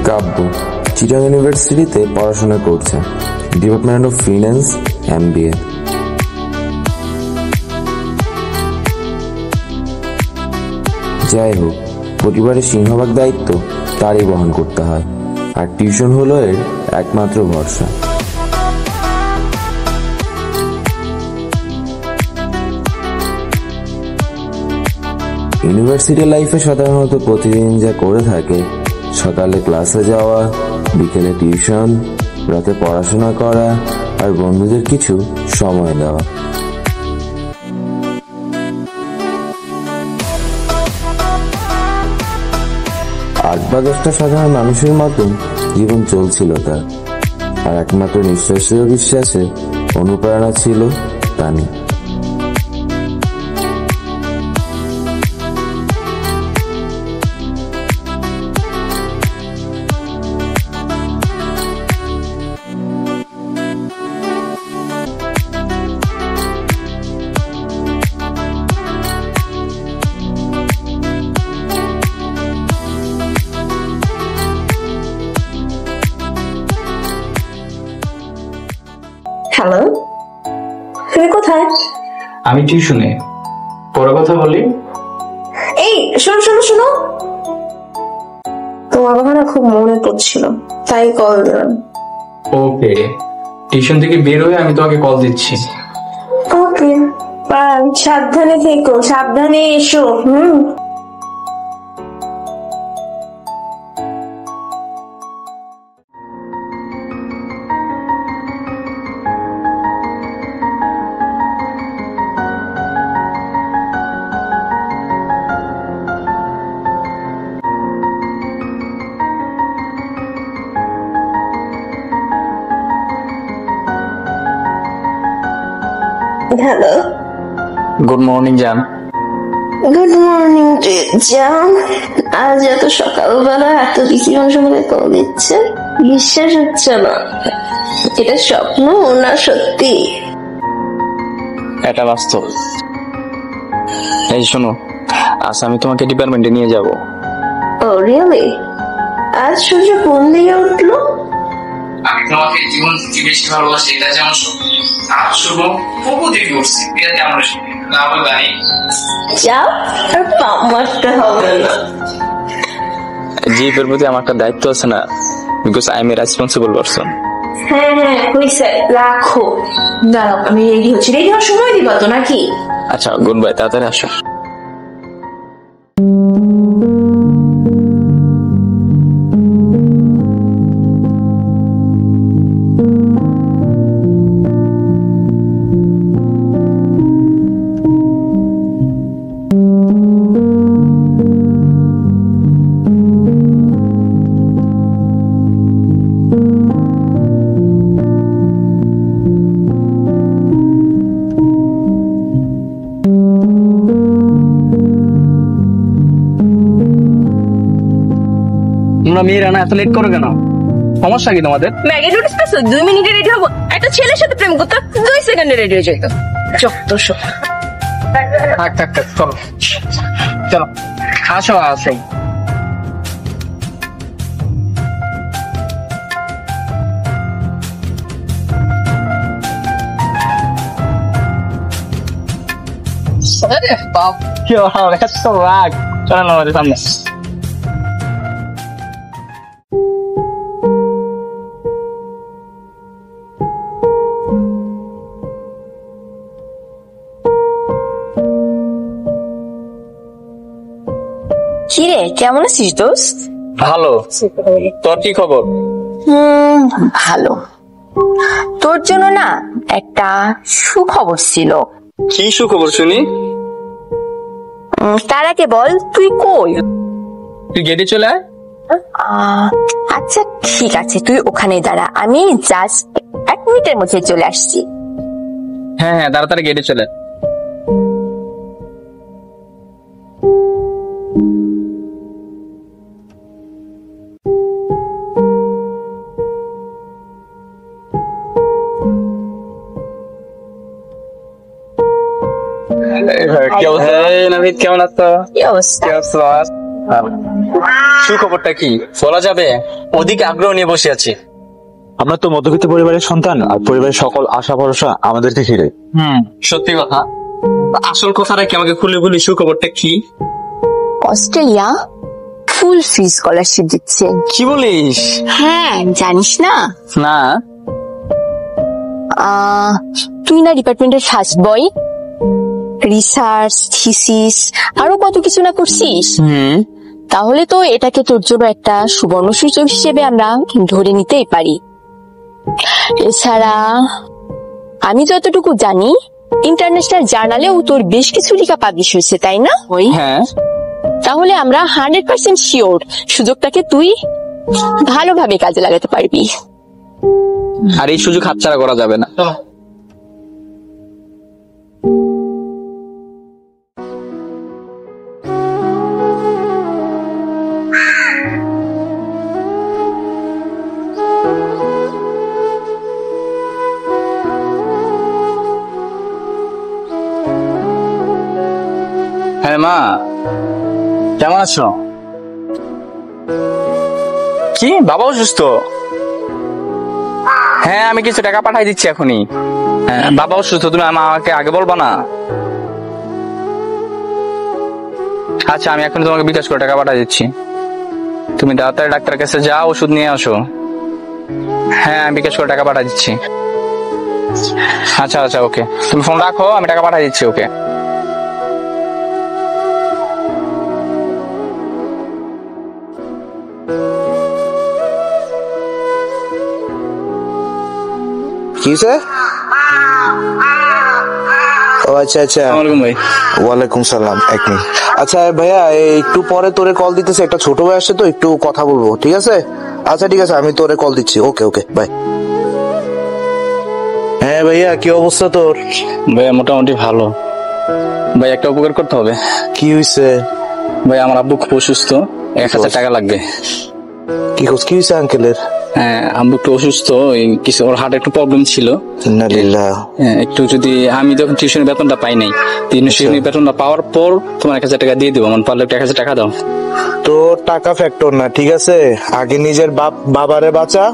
কাব্য চিটাং ইউনিভার্সিটিতে পড়াশোনা করছে, ডিপার্টমেন্ট অফ ফিন্যান্স, MBA। যাই হোক, পরিবারের সিংহভাগ দায়িত্ব তারই বহন করতে হয়, আর টিউশন হলো এর একমাত্র ভরসা। ইউনিভার্সিটি লাইফে সাধারণত প্রতিদিন যা করে থাকে, সকালে ক্লাসে যাওয়া, বিকেলে টিউশন, রাতে পড়াশোনা করা, আর বন্ধুদের কিছু সময় দেওয়া। 8 বা 10টা সাধারণ মানুষের মতন জীবন চলছিল তার, আর একমাত্র নিঃশ্বাসীয় বিশ্বাসে অনুপ্রেরণা ছিল তানি। হ্যালো, তুমি কোথায়? আমি টিউশনে। পরে কথা বলি। এই শোনো শোনো শোনো, তোমার কথা না খুব মনে পড়ছিল, তাই কল দিলাম। ওকে, টিউশন থেকে বের হয়ে আমি তোমাকে কল দিচ্ছি। ওকে, সাবধানে থেকো, সাবধানে এসো। হ্যালো, গুড মর্নিং জান। গুড মর্নিং জান। আজ এত সকালবেলা এত বেশি মানুষ আমাকে কল দিচ্ছে, বিশ্বাস হচ্ছে না। এটা স্বপ্ন না সত্যি? এটা বাস্তব। এই শোনো, আজ আমি তোমাকে ডিপার্টমেন্টে নিয়ে যাব। ও রিয়েলি? আজ সূর্য কোন দিকে উঠলো? আমি তোমাকে জীবন থেকে বেশি ভালোবাসি, এটা যেমন আজ শুভ পূর্ব দিকে উঠছি, এটা যেমন না বলে জানি। যাও, আর পাম মারতে হবে না। জীবের প্রতি আমার একটা দায়িত্ব আছে না, because I M A responsible person. হ্যাঁ হ্যাঁ, হয়েছে, রাখো। দাঁড়াও, আমি রেডি হচ্ছি। রেডি হওয়ার সময় দিবা তো নাকি? আচ্ছা, গুড বাই, তাড়াতাড়ি আসো। তোমরা মেয়েরা না এত লেট করো কেন? সমস্যা কি তোমাদের? ম্যাগি নুডলস পেছো 2 মিনিটে রেডি হবো? একটা ছেলের সাথে প্রেম করতে 2 সেকেন্ডে রেডি হয়ে যেত। যত সব। থাক থাক থাক, চলো চলো, আসো আসো। বাপ কি এত রাগ! চলো আমাদের সামনে। কিরে, কেমন আছিস দোস্ত? ভালো, তোর কি খবর? ভালো। তোর জন্য না একটা সুখবর ছিল। কি সুখবর শুনি? তার আগে বল, তুই কই? তুই গেটে চলে আয়। আচ্ছা ঠিক আছে, তুই ওখানে দাঁড়া, আমি জাস্ট 1 মিনিটের মধ্যে চলে আসছি। হ্যাঁ হ্যাঁ, তাড়াতাড়ি গেটে চলে। কি অবস্থা? নাবিদ কেমন আছো? কি অবস্থা? সুখবরটা কি বলা যাবে? ওদিকে আগ্রহ নিয়ে বসে আছি। আমরা তো মধ্যবিত্ত পরিবারের সন্তান, আর পরিবারের সকল আশা ভরসা আমাদেরকে ঘিরে। সত্যি কথা। আসল কথাটা কি আমাকে খুলে বলি, সুখবরটা কি? অস্ট্রেলিয়া ফুল ফ্রি স্কলারশিপ দিচ্ছে। কি বলিস? হ্যাঁ, জানিস না? না। তুই না ডিপার্টমেন্টের ফার্স্ট বয়, রিসার্চ থিসিস আরো কত কিছু না করছিস। তাহলে তো এটাকে তোর জন্য একটা সুবর্ণ সুযোগ হিসেবে আমরা ধরে নিতেই পারি। এছাড়া আমি যতটুকু জানি ইন্টারন্যাশনাল জার্নালেও তোর বেশ কিছু লেখা পাবলিশ হয়েছে, তাই না? ওই হ্যাঁ। তাহলে আমরা 100% শিওর সুযোগটাকে তুই ভালোভাবে কাজে লাগাতে পারবি। আর এই সুযোগ হাতছাড়া করা যাবে না। হ্যাঁ মা, কেমন আছো? কি বাবা অসুস্থ? হ্যাঁ, আমি কিছু টাকা পাঠাই দিচ্ছি এখনই। হ্যাঁ, বাবা অসুস্থ, তুমি আমাকে আগে বলবা না? আচ্ছা, আমি এখন তোমাকে বিকাশ করে টাকা পাঠাই দিচ্ছি। তুমি তাড়াতাড়ি ডাক্তারের কাছে যাও, ওষুধ নিয়ে আসো। হ্যাঁ, আমি বিকাশ করে টাকা পাঠাই দিচ্ছি। আচ্ছা আচ্ছা, ওকে, তুমি ফোন রাখো, আমি টাকা পাঠাই দিচ্ছি। ওকে। কি স্যার? ও আচ্ছা আচ্ছা, আসসালামু ভাই। ওয়ালাইকুম সালাম। এক মিনিট। আচ্ছা ভাইয়া, একটু পরে তোরে কল দিতেছে, একটা ছোট ভাই আসছে তো, একটু কথা বলবো, ঠিক আছে? আচ্ছা ঠিক আছে, আমি তোরে কল দিচ্ছি। ওকে ওকে, বাই। হ্যাঁ ভাইয়া, কি অবস্থা তোর? ভাইয়া মোটামুটি ভালো। ভাই একটা উপকার করতে হবে। কি হয়েছে? ভাই আমার আব্বু খুব অসুস্থ, 1000 টাকা লাগবে। কি হয়েছে আঙ্কেলের? হ্যাঁ, আব্বু একটু অসুস্থ, কিছু ওর হার্টে একটু প্রবলেম ছিল। ইন্নালিল্লাহ। একটু যদি আমি যখন টিউশনের বেতনটা পাই নাই, টিউশনের বেতনটা পাওয়ার পর তোমার 1000 টাকা দিয়ে দেবো। আমার পারলে 1000 টাকা দাও। তোর টাকা ফ্যাক্টর না, ঠিক আছে? আগে নিজের বাবারে বাঁচা,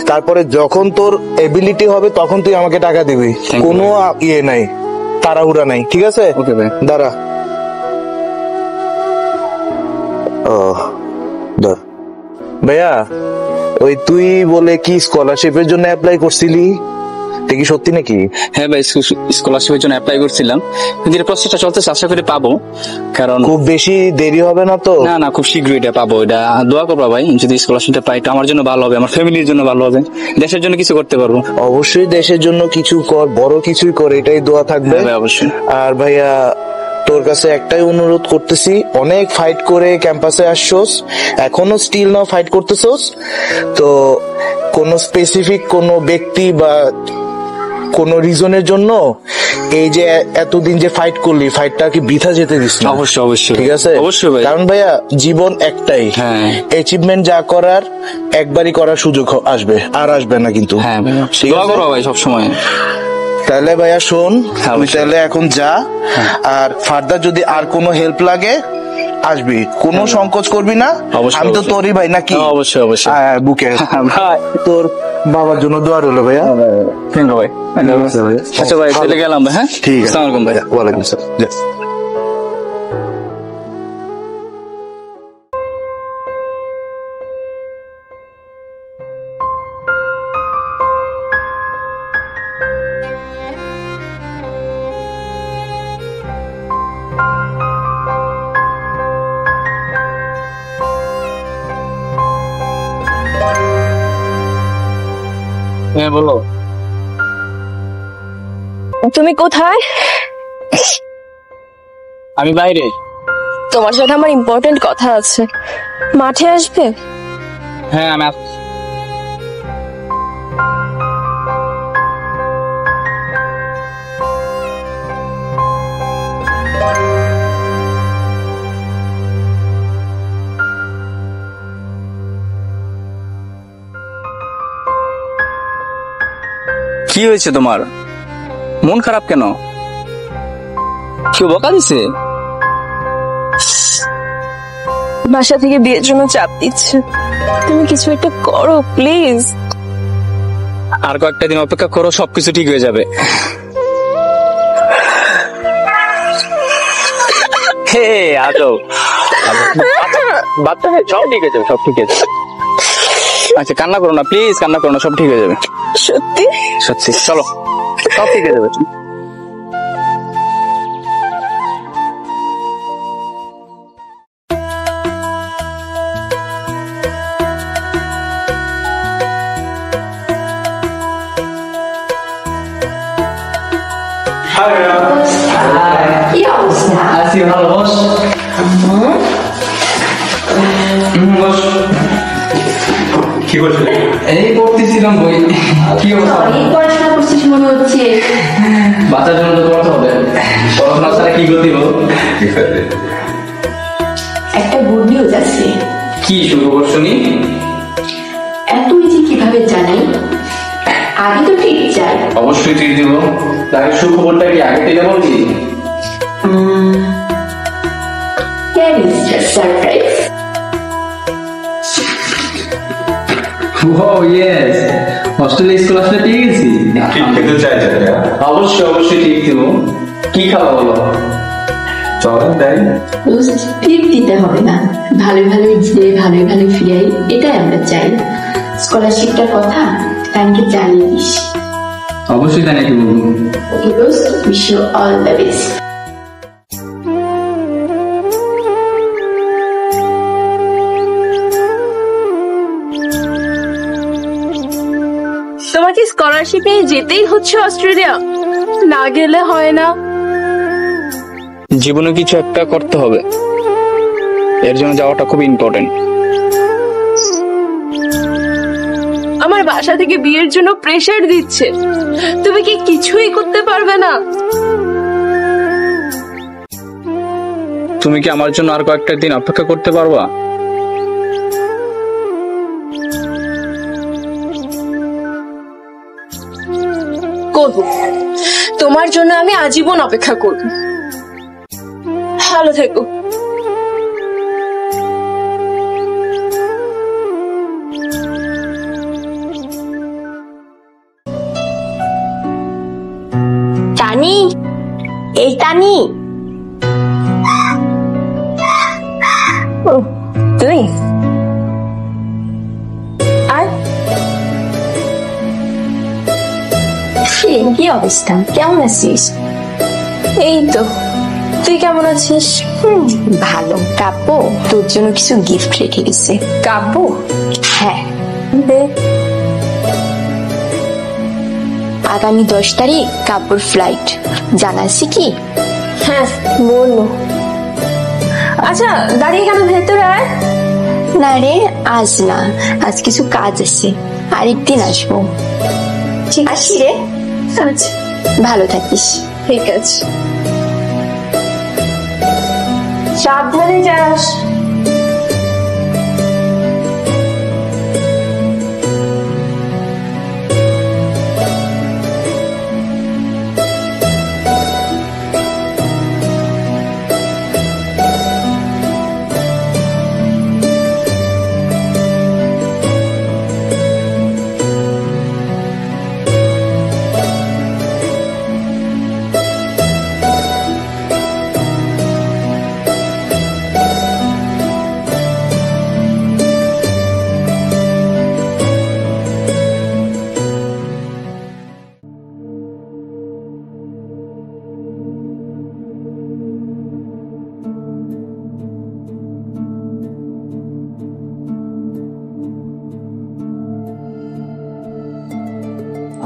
তারপরে যখন তোর এবিলিটি হবে তখন তুই আমাকে টাকা দিবি। কোনো ইয়ে নাই, তাড়াহুড়া নাই, ঠিক আছে? ওকে ভাই। দাঁড়া। ও ধর ভাইয়া, ওই তুই বলে কি স্কলারশিপের জন্য অ্যাপ্লাই করছিলি, এটা কি সত্যি নাকি? হ্যাঁ ভাই, স্কলারশিপের জন্য অ্যাপ্লাই করছিলাম, কিন্তু এর প্রসেসটা চলতেছে, আশা করি পাবো। কারণ খুব বেশি দেরি হবে না তো? না না, খুব শীঘ্রই এটা পাবো। এটা দোয়া করবা ভাই, যদি স্কলারশিপটা পাই তো আমার জন্য ভালো হবে, আমার ফ্যামিলির জন্য ভালো হবে, দেশের জন্য কিছু করতে পারবো। অবশ্যই দেশের জন্য কিছু কর, বড় কিছুই কর, এটাই দোয়া থাকবে। ভাই অবশ্যই। আর ভাইয়া তোর কাছে একটাই অনুরোধ করতেছি, অনেক ফাইট করে ক্যাম্পাসে আসছোস, এখনো স্টিল নাও ফাইট করতেছোস, তো কোন স্পেসিফিক কোন ব্যক্তি বা কোন রিজনের জন্য এই যে এতদিন যে ফাইট করলি, ফাইটটা কি বৃথা যেতে দিস না। অবশ্যই অবশ্যই, ঠিক আছে? অবশ্যই ভাই। কারণ ভাইয়া জীবন একটাই, হ্যাঁ, অ্যাচিভমেন্ট যা করার একবারই করার সুযোগ আসবে, আর আসবে না কিন্তু। হ্যাঁ ভাই, দোয়া করো ভাই সবসময়। তাহলে ভাইয়া শোন, আমি তাহলে এখন যা, আর ফার্দার যদি আর কোনো হেল্প লাগে আসবি, কোনো সংকোচ করবি না। আমি তো তোরই ভাই নাকি? অবশ্যই অবশ্যই। বুকে ভাই তোর বাবার জন্য দোয়া রইলো ভাইয়া। থ্যাংক ইউ ভাই। আচ্ছা ভাই, চলে গেলাম ভাই। হ্যাঁ, ঠিক আছে। আসসালামু আলাইকুম ভাই। ওয়ালাইকুম আসসালাম। যা। হ্যাঁ বলো। তুমি কোথায়? আমি বাইরে। তোমার সাথে আমার ইম্পর্টেন্ট কথা আছে, মাঠে আসবে? হ্যাঁ আমি আসছি। কি হয়েছে তোমার? মন খারাপ কেন? কেউ বকা দিছে? বাসা থেকে বিয়ের জন্য চাপ দিচ্ছে, তুমি কিছু একটা করো প্লিজ। আর কয়েকটা দিন অপেক্ষা করো, সবকিছু ঠিক হয়ে যাবে। হে আজো বাচ্চা, সব ঠিক হয়ে যাবে, সব ঠিক হয়ে যাবে। আচ্ছা কান্না করো না প্লিজ, কান্না করো না, সব ঠিক হয়ে যাবে। সত্যি সত্যি, চলো সব ঠিক হয়ে যাবে। কি অবস্থা? আছি ভালো, বস। বস। কি করছো? এই পড়তেছিলাম বই। কি অবস্থা? অনেক পড়াশোনা করছিস মনে হচ্ছে। বাচ্চার জন্য তো পড়তে হবে, পড়াশোনা ছাড়া কি করতে হবে? একটা গুড নিউজ আছে। কি শুরু করছো নি? এত ইজি কিভাবে জানাই? আগে তো ঠিক চাই। অবশ্যই ট্রিট দিব। তার সুখবরটা কি আগে থেকে বলছি? Here is the surprise. Wow, yes. Australia school আসলে পেয়ে গেছি। ঠিক খেতে চাই যাবে। অবশ্যই অবশ্যই ঠিক দিব। কি খাওয়া বলো? চলেন তাই। দোস্ত, টিপ দিতে হবে না, ভালো ভালো যে ভালো ভালো ফিরাই, এটাই আমরা চাই। স্কলারশিপটার কথা টাইমকে জানিয়ে দিস। অবশ্যই তাই নাকি বলবো। দোস্ত, wish you all the best. তোমাকে স্কলারশিপ নিয়ে যেতেই হচ্ছে অস্ট্রেলিয়া, না গেলে হয় না। জীবনে কিছু একটা করতে হবে, এর জন্য যাওয়াটা খুব ইম্পর্টেন্ট। আমার বাসা থেকে বিয়ের জন্য প্রেশার দিচ্ছে, তুমি কি কিছুই করতে পারবে না? তুমি কি আমার জন্য আর কয়েকটা দিন অপেক্ষা করতে পারবা? করবো, তোমার জন্য আমি আজীবন অপেক্ষা করব। ভালো থেকো। টানি, এই টানি। ও তুই আর কি অবস্থা, কেমন আছিস? এই তো, তুই কেমন আছিস? ভালো। কাব্য তোর জন্য কিছু গিফট রেখে গেছে। কাব্য? হ্যাঁ, দে। আগামী 10 তারিখ কাব্যর ফ্লাইট, জানাচ্ছি কি? হ্যাঁ বললো। আচ্ছা দাঁড়িয়ে কেন, ভেতরে আয়। না রে, আজ না, আজ কিছু কাজ আছে, আরেকদিন আসবো। ঠিক আছে রে, আচ্ছা ভালো থাকিস। ঠিক আছে, সাবধানে যাস।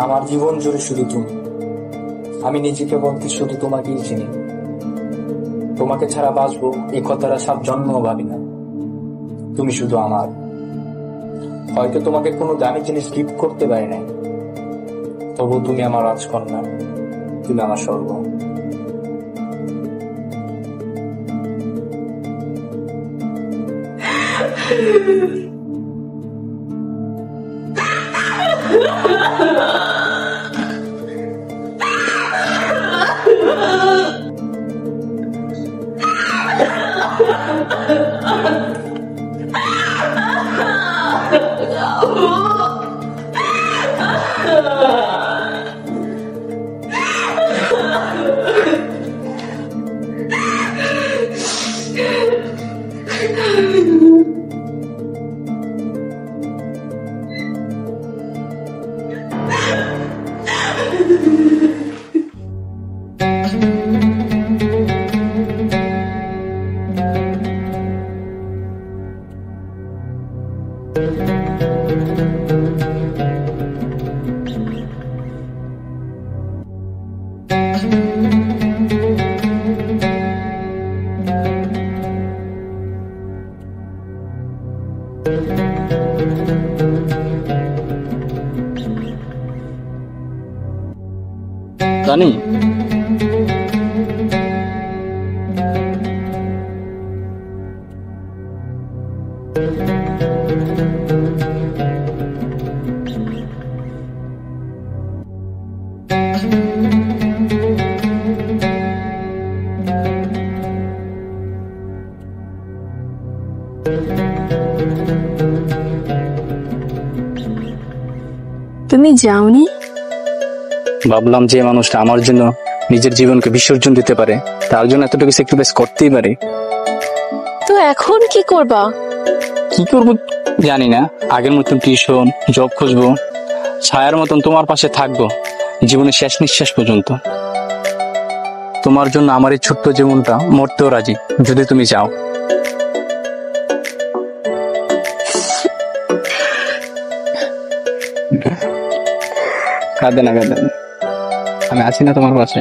আমার জীবন জুড়ে শুধু তুমি, আমি নিজেকে বলতে শুধু তোমাকেই চিনি। তোমাকে ছাড়া বাঁচবো এই কথাটা সব জন্মও ভাবি না। তুমি শুধু আমার। হয়তো তোমাকে কোনো দামি জিনিস গিফট করতে পারি নাই, তবু তুমি আমার রাজকন্যা, তুমি আমার স্বর্গ। জানি। তুমি যাওনি? ভাবলাম যে মানুষটা আমার জন্য নিজের জীবনকে বিসর্জন দিতে পারে, তার জন্য এতটুকু স্যাক্রিফাইস করতেই পারে। তো এখন কি করবা? কি করবো জানি না, আগের মতন টিউশন, জব খুঁজবো, ছায়ার মতন তোমার পাশে থাকবো জীবনের শেষ নিঃশ্বাস পর্যন্ত। তোমার জন্য আমার এই ছোট্ট জীবনটা মরতেও রাজি, যদি তুমি চাও। কাঁদে না, আমি আছি না তোমার পাশে।